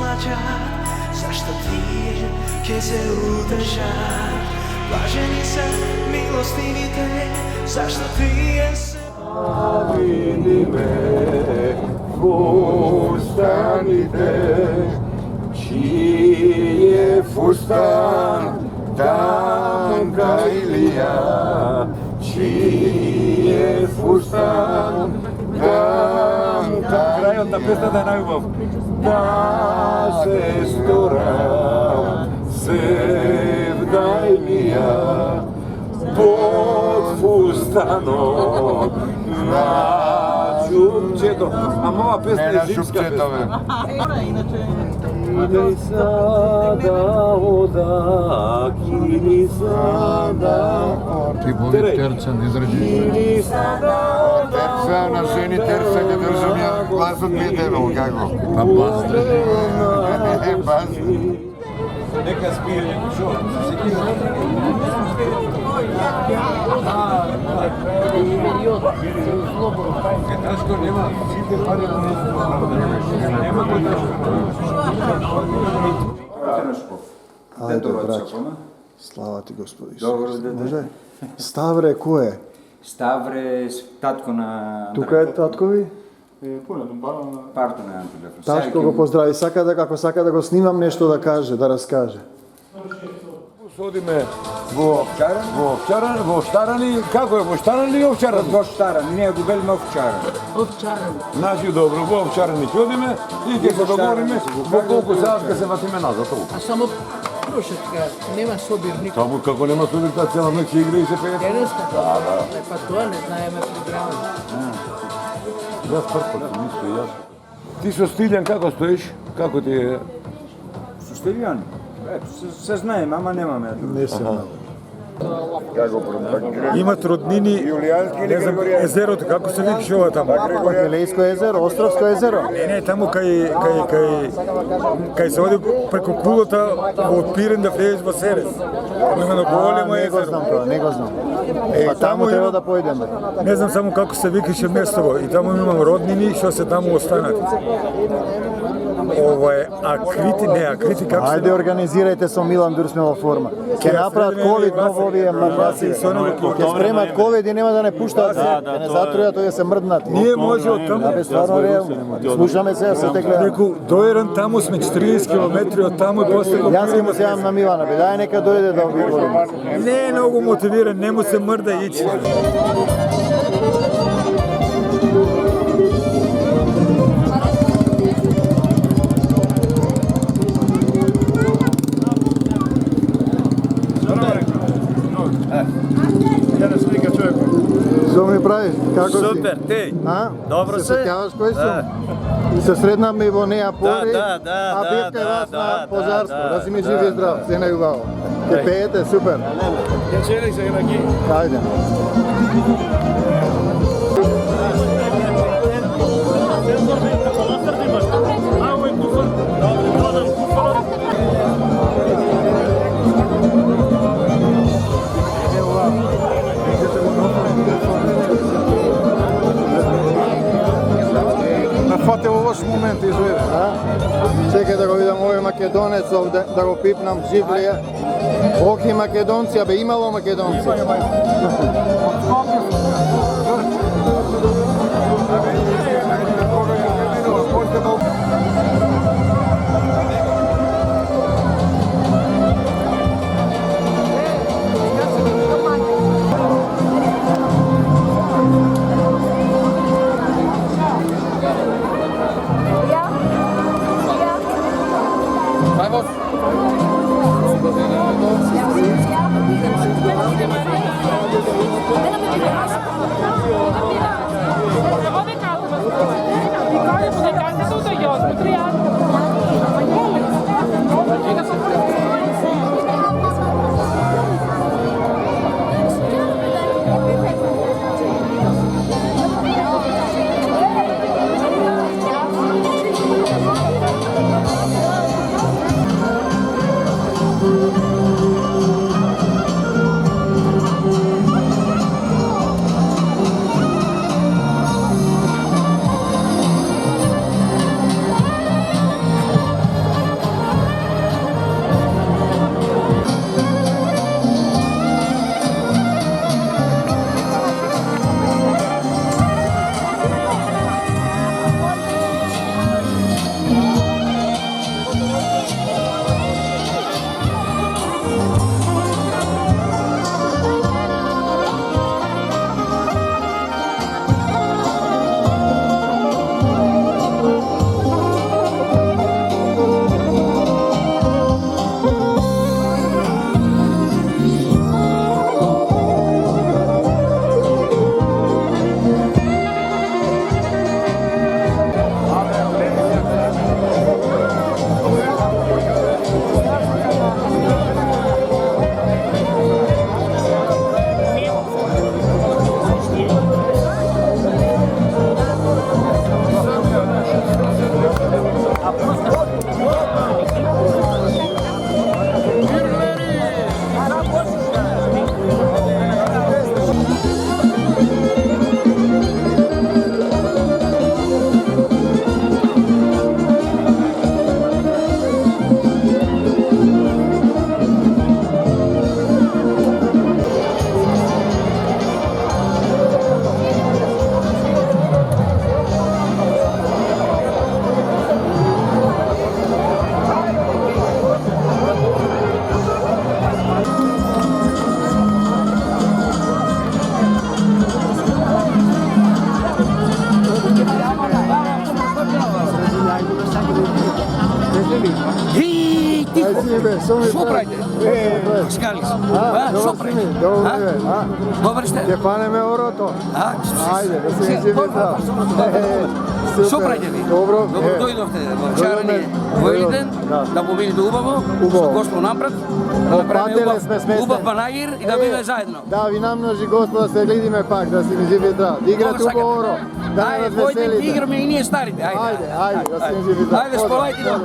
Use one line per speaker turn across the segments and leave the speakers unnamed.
mlađat, zašto ti će se udržat? Blaženi sam, milostivite, zašto ti je se...
Vidi me, fustanite, čiji je fustan, tanka ili ja, čiji je fustan, tanka
Kraj od ta pesma da je najljubav.
da se storam, sevdajnija, pod fustanom, na
Četo, a mova pesma je zimska pesma. Idej sada odak, idi sada.
Ti boli tercan izrađi.
Idi sada odak.
Terca na ženi terca kad razumija glas od Medevog, kako? Pa bas. Bas.
Neka spije neku šovu. Taško nema, site pare nema to taško.
Ajde, braćo. Slava ti, Gospodi Isus.
Dobro, dede.
Može? Stavre, ko je?
Ставре татко на
Тука е таткови?
парто на Антолев.
Ташко го поздрави. Ако сака да го снимам нешто да каже, да разкаже.
Одиме во Овчарани, како е, во Штаран или Овчаран?
Во Штаран, ние го велиме Овчаран.
Значи добро, во Овчарани ќе одиме и ќе се договориме во колку саат ќе се ватиме назад.
А само прошетка, нема собир никој.
Таму како нема собир, таа цела ноќ ќе игра и се пее.
Денеска? Да. Па тоа не знаеме програмата.
Јас прв нисто јас. Ти со Стилјан како стоиш? Како ти е?
Со Стилјан? Се знаеме, ама немаме.
Не се знам.
Имат роднини, не знам, езерото, како се викаш ова таму?
Пакелејско езеро, Островско езеро.
Не, таму кај се оди преку кулата во Пирен да влезеш во Серес. Таму има големо
Не го
езеро.
знам тоа, не го знам. Па
таму
таму треба
има-
да појдеме.
Не знам само како се викаше местово и таму имам роднини што се таму останати. Акрити како се...
Ајде, организирајте со Милан, дур сме во форма. Ќе направат ковид ново овие мрдаци. Ќе спремат ковид и нема да не пуштаат се. Ќе не затрујат, тој се мрднати.
Ние може од таму...
Абе, стварно реално. Слушаме се, се те гледаме.
Реку, дојран таму сме 40 километри од таму и после го...
Јас ќе му се јавам на Милана, бе, дај нека дојде да обиколим.
Не е многу мотивиран, не му се мрда ичи.
Што ми правиш? Како си?
Супер, ти?
А?
Добро
се
се?
сеќаваш кој сум? И се среднавме и во Неапори, а бев кај вас на Позарско. Да си ми жив и здрав, се најубаво. Ке пеете, супер. Ајде.
Фате во лош момент изведе.
Чекај да го видам овој македонец овде, да го пипнам, жив ли е? Охи македонци, абе имало македонци.
Hej, tiho!
Aj si be,
Što pravite? Skalis. Što pravite?
Dobro je.
Dobar ste?
Stjepane me oroto. Ajde, da se mi živi zdrav.
Što pravite vi?
Dobro.
Dobro, dojdovte v čarani Vojliden, da bomo bili Ubavo, što gospel napred, da napravimo Ubav Panagir i da bile zajedno.
Da, vi namnoži gospoda se vidime pak, da si mi živi zdrav. Igrate u Boro, da nas
Ajde, Vojliden,
veselite.
igrame i nije starite, ajde.
Ajde, da si mi živi zdrav.
Ajde, spolajte nam.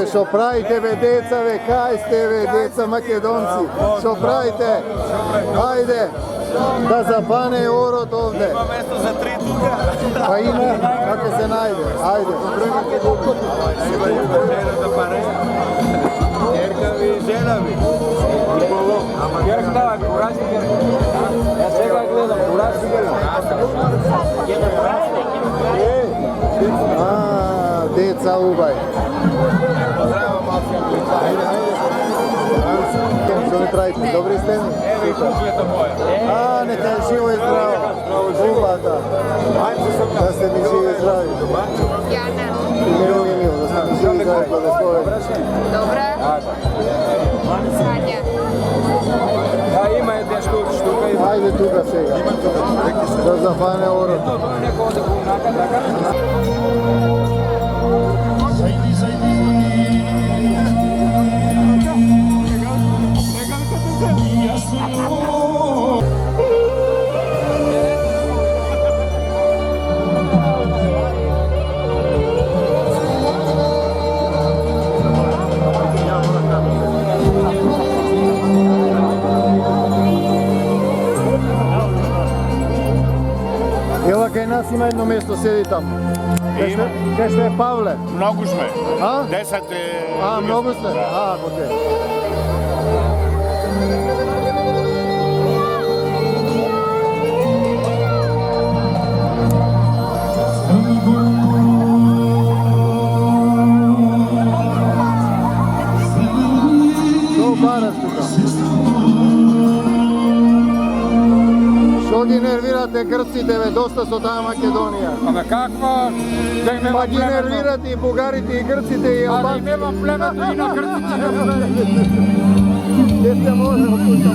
Što pravite ve deca, ve kaj ste ve deca Makedonci, što pravite, ajde, da zapane orot ovdje.
Ima mjesto za 3 tuga.
Pa ima, kako se najde, ajde.
Jerkavi i ženovi. Jerka davaj, urači Jerka. Ja svega gledam, urači Jerka.
Deca ubaj. Što mi pravite, dobri ste mi? Neka je živo i zdravo. Ubata. Da ste mi živi i zdravi.
Jana.
I milo, da ste mi živi i zdravi, blagosloveni.
Dobra. Sanja.
Ima je te štuka.
Ajde tuga svega. Da zapane orot. Evo kaj nas ima jedno mjesto, sjedi tamo. Gdje ste Pavle?
Mnogo sme.
A?
10.
Mnogo ste? Okej. Što baraš tu tamo? Što gi nervirate, grcite, ve, dosta su ta Makedonija.
Pa kakva? Da im
Pa gi nervirate i Bugariti i Grcite i Albanci.
Ali imam plemetu i na Grcici.
Gdje ste možemo puta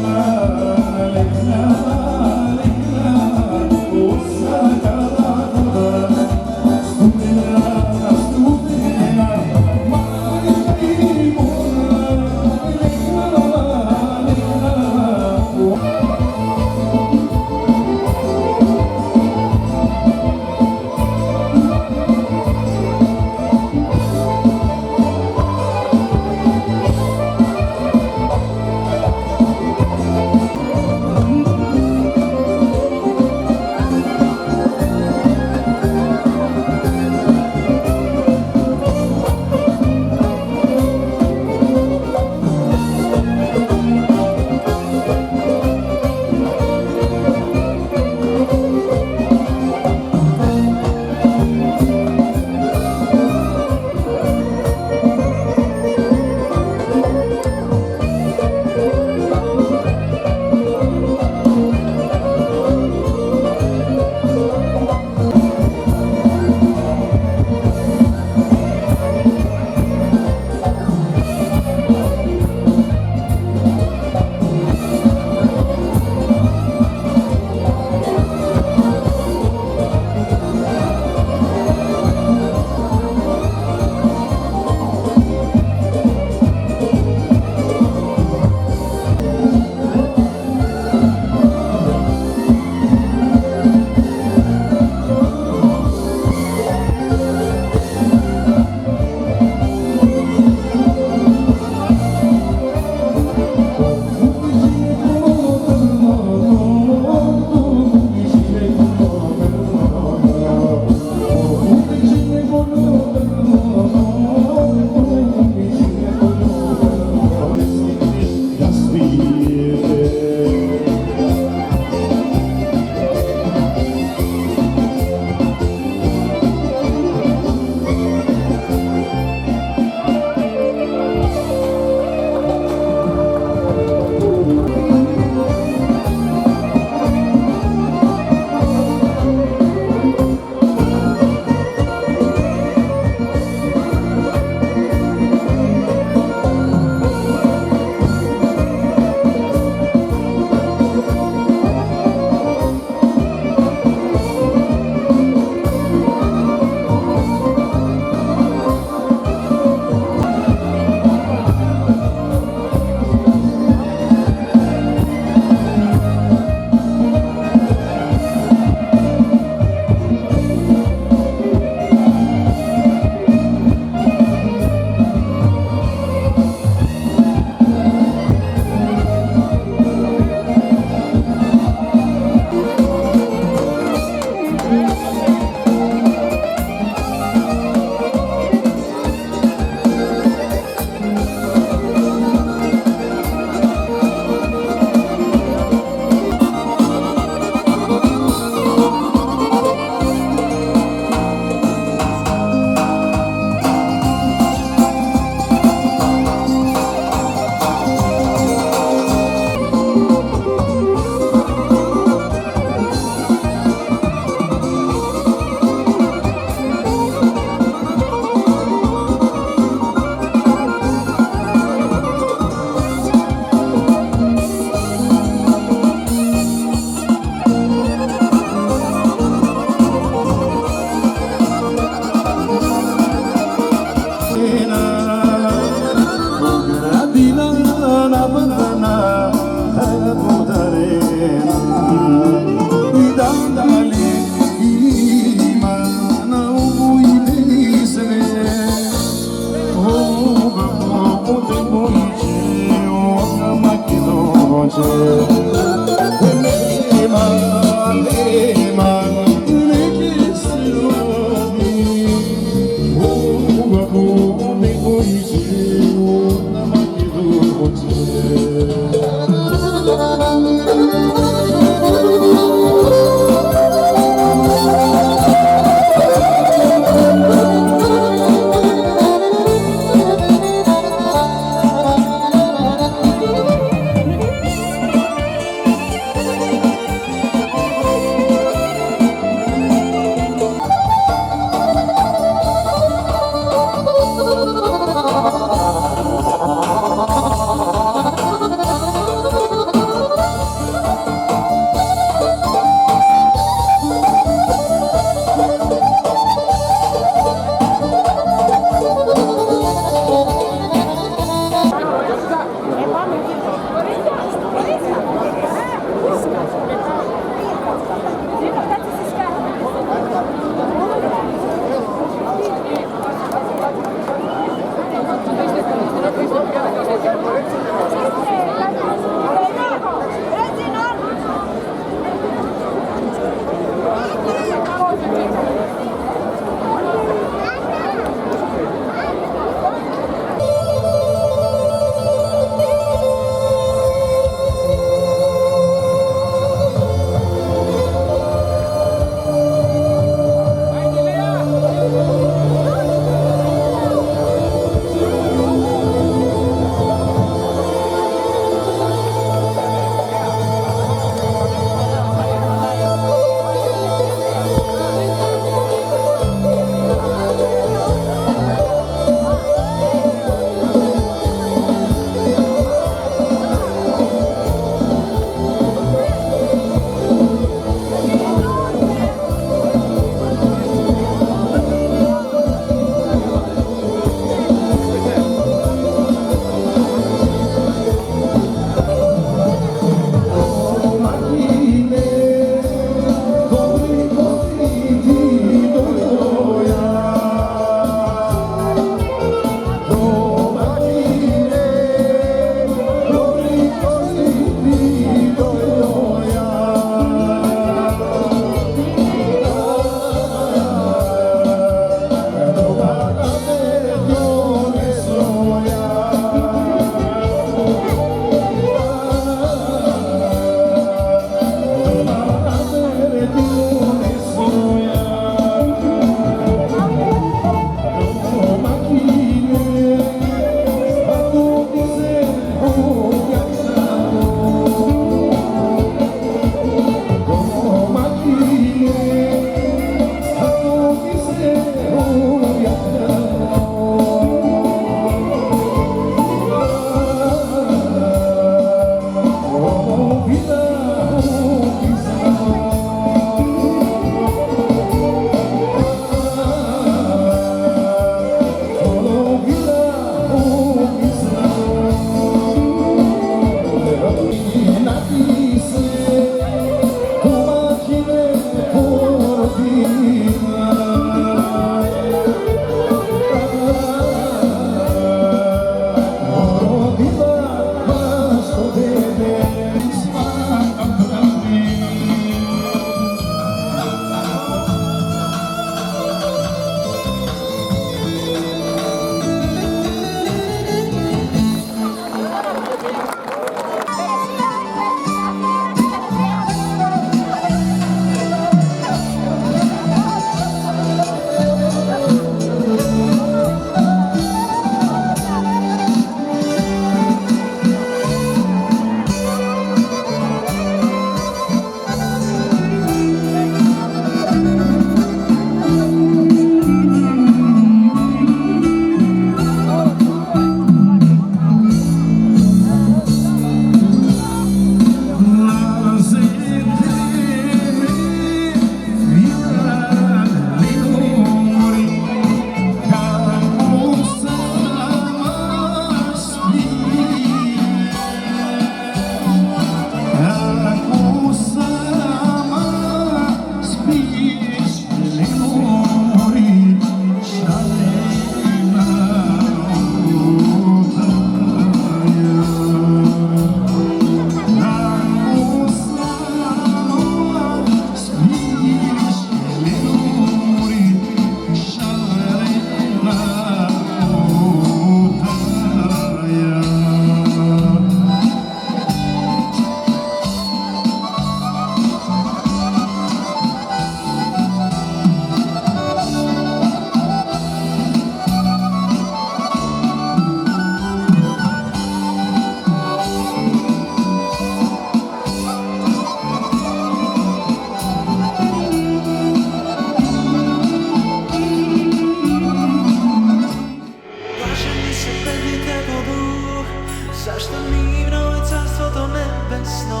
Zašto mirno je carstvo nebesno,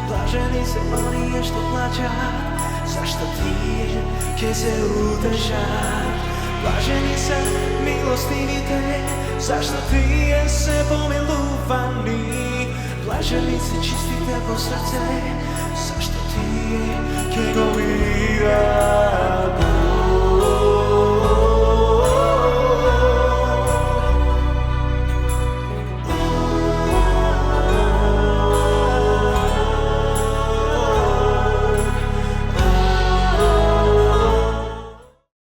blaženi se oni je što plaća. Zašto ti će se udržat, blaženi se milostivi te. Zašto ti je se pomiluvani, blaženi se čistite po srce. Zašto ti je ke go mira.